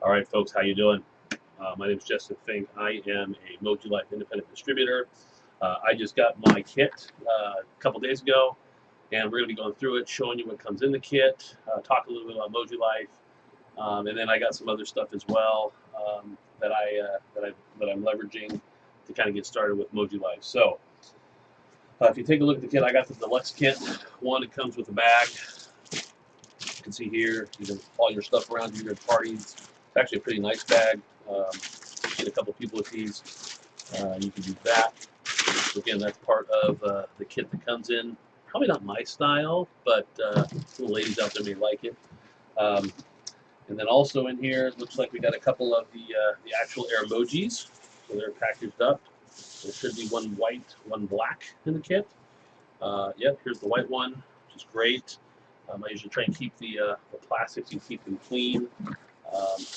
All right, folks, how you doing? My name is Justin Fink. I am a Mojilife independent distributor. I just got my kit a couple days ago, and we're going to be going through it, showing you what comes in the kit, talk a little bit about Mojilife, and then I got some other stuff as well that I'm leveraging to kind of get started with Mojilife. So, if you take a look at the kit, I got the deluxe kit. One, it comes with a bag. You can see here, you can all your stuff around you at parties. It's actually a pretty nice bag. Get a couple people with these. You can use that. So again, that's part of the kit that comes in. Probably not my style, but some ladies out there may like it. And then also in here, it looks like we got a couple of the actual air emojis. So they're packaged up. There should be one white, one black in the kit. Yep, here's the white one, which is great. I usually try and keep the plastics and keep them clean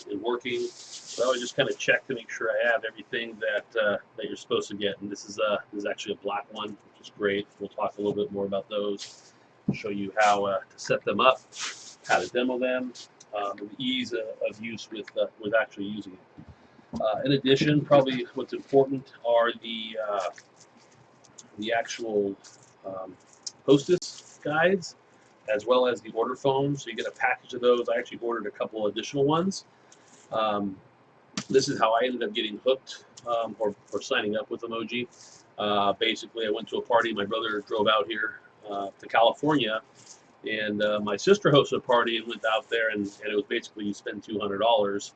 and working. So I always just kind of check to make sure I have everything that you're supposed to get. And this is actually a black one, which is great. We'll talk a little bit more about those. Show you how to set them up, how to demo them, and the ease of use with actually using it. In addition, probably what's important are the actual hostess guides, as well as the order forms. So you get a package of those. I actually ordered a couple additional ones. This is how I ended up getting hooked or signing up with Emoji. Basically, I went to a party. My brother drove out here to California, and my sister hosted a party and went out there, and it was basically you spend $200,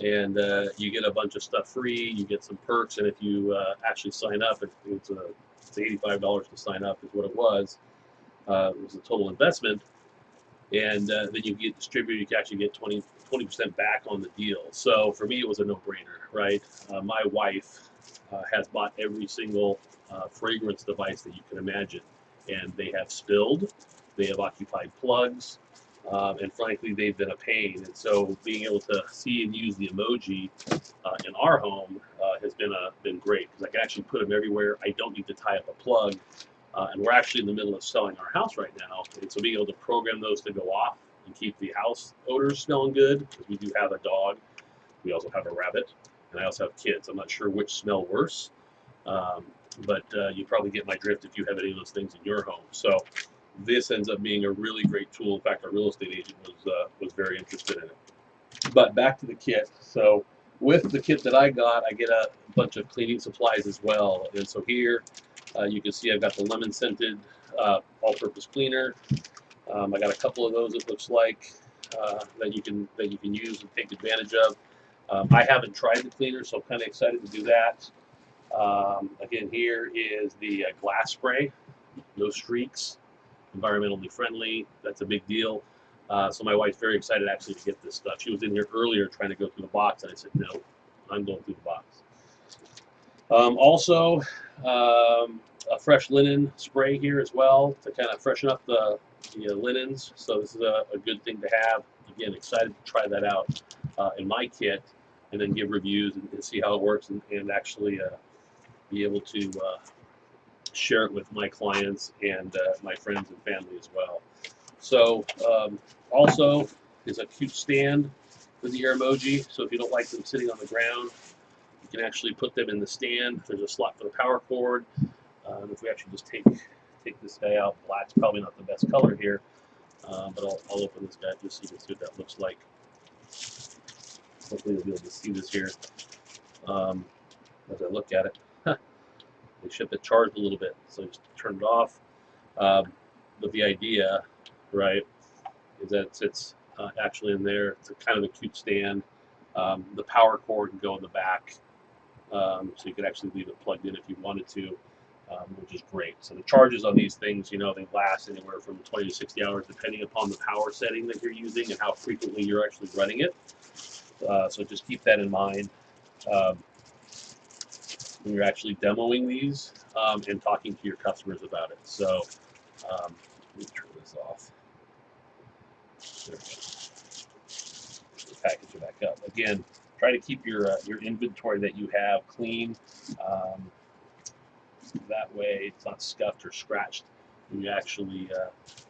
and you get a bunch of stuff free. You get some perks, and if you actually sign up, it's $85 to sign up is what it was. It was a total investment, and then you get distributed. You can actually get 20% back on the deal. So for me, it was a no-brainer, right? My wife has bought every single fragrance device that you can imagine, and they have spilled, they have occupied plugs, and frankly, they've been a pain. And so being able to see and use the emoji in our home has been great, because I can actually put them everywhere. I don't need to tie up a plug. And we're actually in the middle of selling our house right now, and so being able to program those to go off and keep the house odors smelling good, because we do have a dog, we also have a rabbit, and I also have kids. I'm not sure which smell worse, but you probably get my drift if you have any of those things in your home. So this ends up being a really great tool. In fact, our real estate agent was very interested in it. But back to the kit. So with the kit that I got, I get a bunch of cleaning supplies as well. And so here you can see I've got the lemon scented all-purpose cleaner. I got a couple of those, it looks like, that you can use and take advantage of. I haven't tried the cleaner, so I'm kind of excited to do that. Again, here is the glass spray, no streaks, environmentally friendly. That's a big deal. So my wife's very excited actually to get this stuff. She was in here earlier trying to go through the box, and I said, no, I'm going through the box. Also, a fresh linen spray here as well to kind of freshen up the linens. So this is a good thing to have. Again, excited to try that out in my kit, and then give reviews and see how it works, and actually be able to share it with my clients and my friends and family as well. So also is a cute stand for the air emoji. So if you don't like them sitting on the ground, you can actually put them in the stand. There's a slot for the power cord. If we actually just take this guy out, black's probably not the best color here, but I'll open this guy just so you can see what that looks like. Hopefully you'll be able to see this here as I look at it. They ship it charged a little bit, so just turn it off. But the idea, right, is that it sits actually in there. It's kind of a cute stand. The power cord can go in the back, so you could actually leave it plugged in if you wanted to, which is great. So the charges on these things, they last anywhere from 20 to 60 hours, depending upon the power setting that you're using and how frequently you're actually running it. So just keep that in mind when you're actually demoing these and talking to your customers about it. So let me turn this off. There we go. Package it back up. Again, try to keep your inventory that you have clean. That way it's not scuffed or scratched when you actually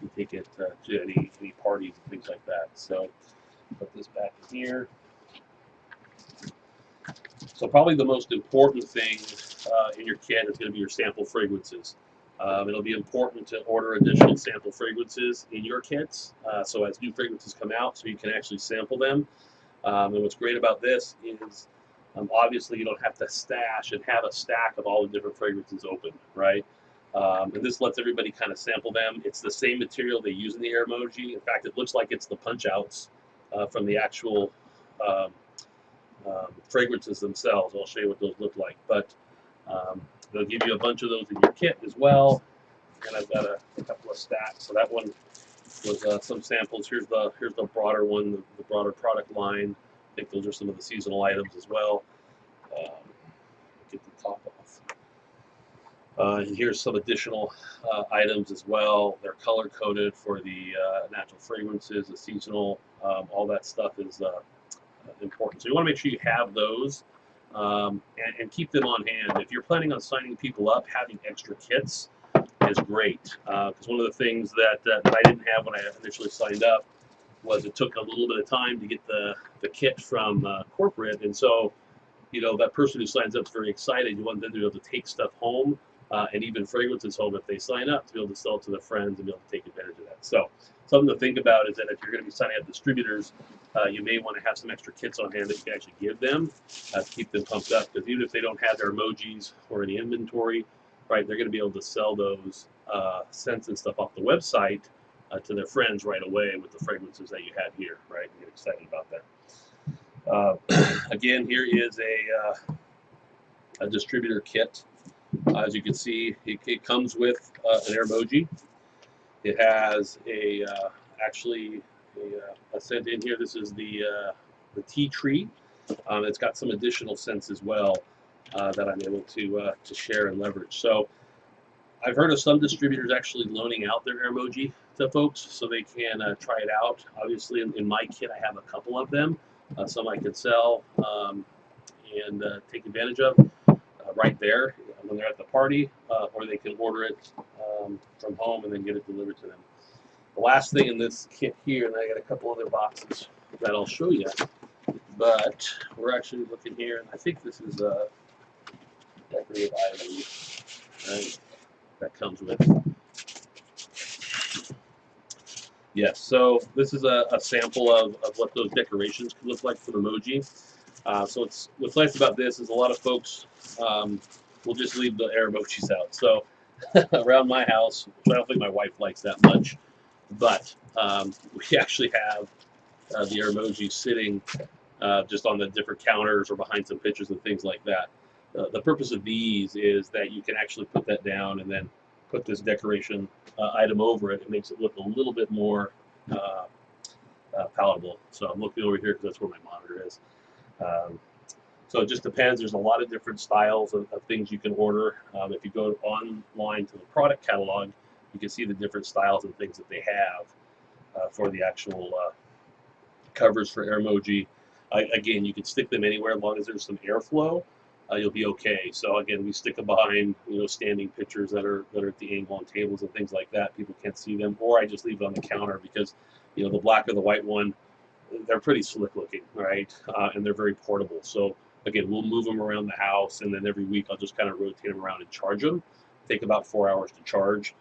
you take it to any parties and things like that. So put this back in here. So probably the most important thing in your kit is going to be your sample fragrances. It'll be important to order additional sample fragrances in your kits, so as new fragrances come out, so you can actually sample them. And what's great about this is, obviously, you don't have to stash and have a stack of all the different fragrances open, right? And this lets everybody kind of sample them. It's the same material they use in the air emoji. In fact, it looks like it's the punch outs from the actual fragrances themselves. I'll show you what those look like. But they'll give you a bunch of those in your kit as well. And I've got a couple of stacks. So that one was some samples. Here's the broader one, the broader product line. I think those are some of the seasonal items as well. Get the top off. And here's some additional items as well. They're color coded for the natural fragrances, the seasonal, all that stuff is important. So you want to make sure you have those and keep them on hand. If you're planning on signing people up, having extra kits is great. Because one of the things that I didn't have when I initially signed up was it took a little bit of time to get the kit from corporate. And so, you know, that person who signs up is very excited. You want them to be able to take stuff home and even fragrances home if they sign up, to be able to sell it to their friends and be able to take advantage of that. So something to think about is that if you're going to be signing up distributors, you may want to have some extra kits on hand that you can actually give them to keep them pumped up. Because even if they don't have their emojis or any inventory, right, they're going to be able to sell those scents and stuff off the website to their friends right away with the fragrances that you have here, right? And get excited about that. Again, here is a distributor kit. As you can see, it comes with an air emoji. It has actually a scent in here. This is the tea tree. It's got some additional scents as well that I'm able to share and leverage. So I've heard of some distributors actually loaning out their air emoji to folks so they can try it out. Obviously, in my kit, I have a couple of them. Some I can sell and take advantage of right there when they're at the party, or they can order it from home and then get it delivered to them. The last thing in this kit here, and I got a couple other boxes that I'll show you, but we're actually looking here, and I think this is a decorative item, right, that comes with. Yes, so this is a sample of what those decorations could look like for the emoji. So what's nice about this is a lot of folks will just leave the air emojis out. So around my house, which I don't think my wife likes that much, but we actually have the air emojis sitting just on the different counters or behind some pictures and things like that. The purpose of these is that you can actually put that down and then put this decoration item over it. It makes it look a little bit more palatable. So I'm looking over here because that's where my monitor is. So it just depends. There's a lot of different styles of things you can order. If you go online to the product catalog, you can see the different styles and things that they have for the actual covers for air emoji. Again, you can stick them anywhere as long as there's some airflow. You'll be okay. So again, we stick them behind, you know, standing pictures that are at the angle on tables and things like that. People can't see them, or I just leave it on the counter because, you know, the black or the white one, they're pretty slick looking, right? And they're very portable. So again, we'll move them around the house, and then every week I'll just kind of rotate them around and charge them. Take about 4 hours to charge,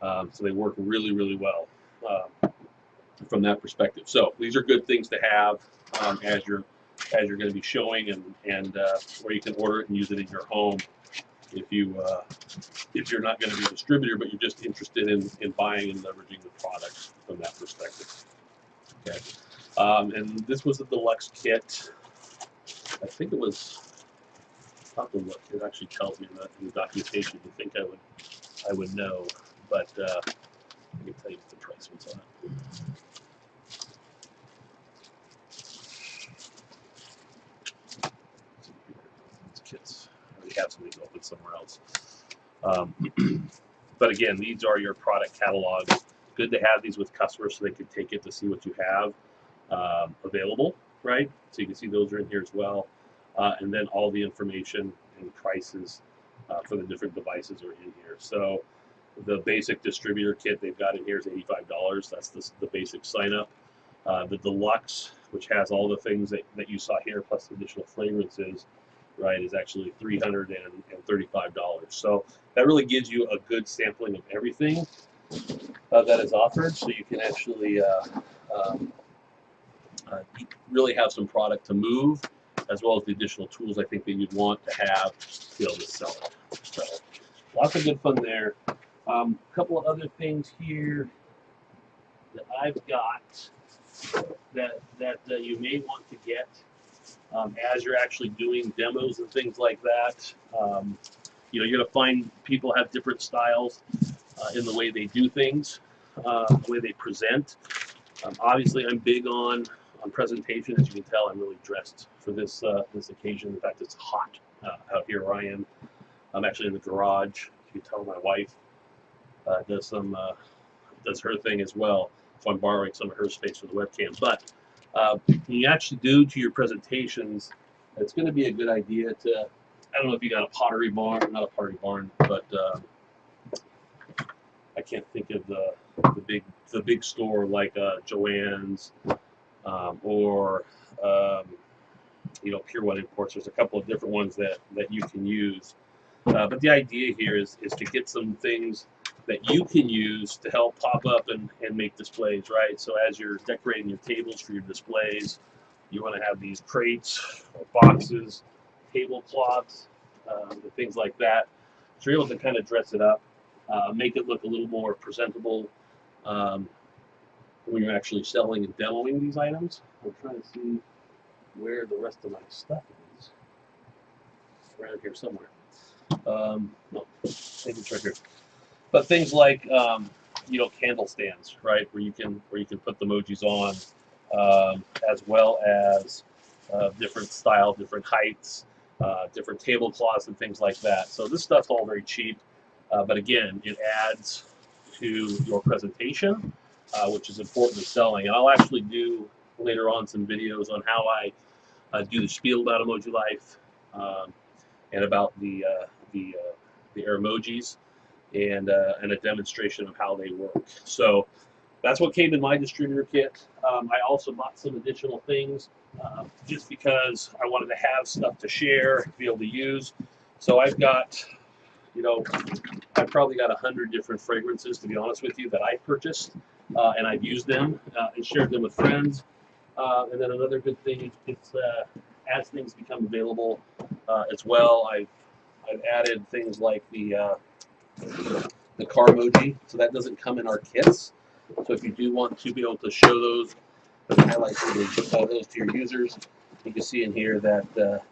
so they work really, really well from that perspective. So these are good things to have as you're going to be showing, and where you can order it and use it in your home if you're not going to be a distributor, but you're just interested in buying and leveraging the product from that perspective. Okay. And this was the deluxe kit. I think it was, I'll have to look. It actually tells me in the documentation. You think I would know, but I can tell you what the price was on it. These kits, I already have some of these open somewhere else. But again, these are your product catalogs. Good to have these with customers so they can take it to see what you have available, right? So you can see those are in here as well. And then all the information and prices for the different devices are in here. So the basic distributor kit they've got in here is $85. That's the basic sign up. The deluxe, which has all the things that you saw here plus additional fragrances, right, is actually $335. So that really gives you a good sampling of everything that is offered, so you can actually um, really have some product to move, as well as the additional tools I think that you'd want to have to be able to sell it. So lots of good fun there. A couple of other things here that I've got that you may want to get as you're actually doing demos and things like that. You're going to find people have different styles in the way they do things, the way they present. Obviously, I'm big on presentation. As you can tell, I'm really dressed for this this occasion. In fact, it's hot out here where I am. I'm actually in the garage. You can tell my wife does her thing as well. So I'm borrowing some of her space for the webcam. But when you actually do to your presentations, it's going to be a good idea to, I don't know if you got a pottery barn, not a pottery barn, but I can't think of the big store like Joann's or Pure One Imports. There's a couple of different ones that you can use. But the idea here is to get some things that you can use to help pop up and make displays, right? So as you're decorating your tables for your displays, you want to have these crates or boxes, tablecloths, and things like that. So you're able to kind of dress it up, make it look a little more presentable when you're actually selling and demoing these items. I'm trying to see where the rest of my stuff is. Around here somewhere. No, I think it's right here. But things like candle stands, right, where you can put the emojis on, as well as different style, different heights, different tablecloths and things like that. So this stuff's all very cheap, but again, it adds to your presentation, which is important in selling. And I'll actually do later on some videos on how I do the spiel about Mojilife and about the air emojis, and a demonstration of how they work. So that's what came in my distributor kit. I also bought some additional things just because I wanted to have stuff to share, to be able to use. So I've got, I've probably got 100 different fragrances, to be honest with you, that I purchased, and I've used them and shared them with friends. And then another good thing is as things become available as well, I've added things like the car emoji, so that doesn't come in our kits. So if you do want to be able to show those, highlight those to your users, you can see in here that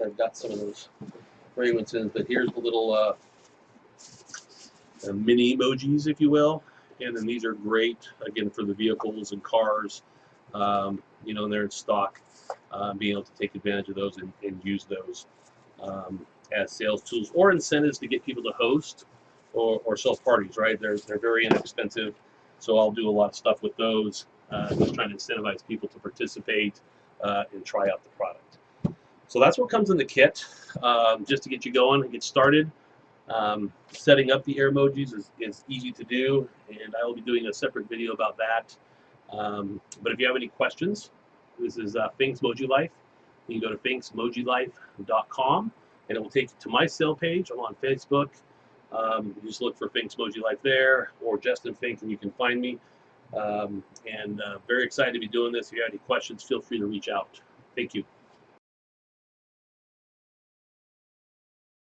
I've got some of those fragrances. But here's the little mini emojis, if you will, and then these are great again for the vehicles and cars. And they're in stock. Being able to take advantage of those and use those as sales tools or incentives to get people to host or sell parties, right? They're very inexpensive, so I'll do a lot of stuff with those, just trying to incentivize people to participate and try out the product. So that's what comes in the kit, just to get you going and get started. Setting up the air emojis is easy to do, and I will be doing a separate video about that. But if you have any questions, this is Fink's Mojilife. You can go to finksmojilife.com, and it will take you to my sale page. I'm on Facebook. You just look for Fink's Mojilife there, or Justin Fink, and you can find me. Very excited to be doing this. If you have any questions, feel free to reach out. Thank you.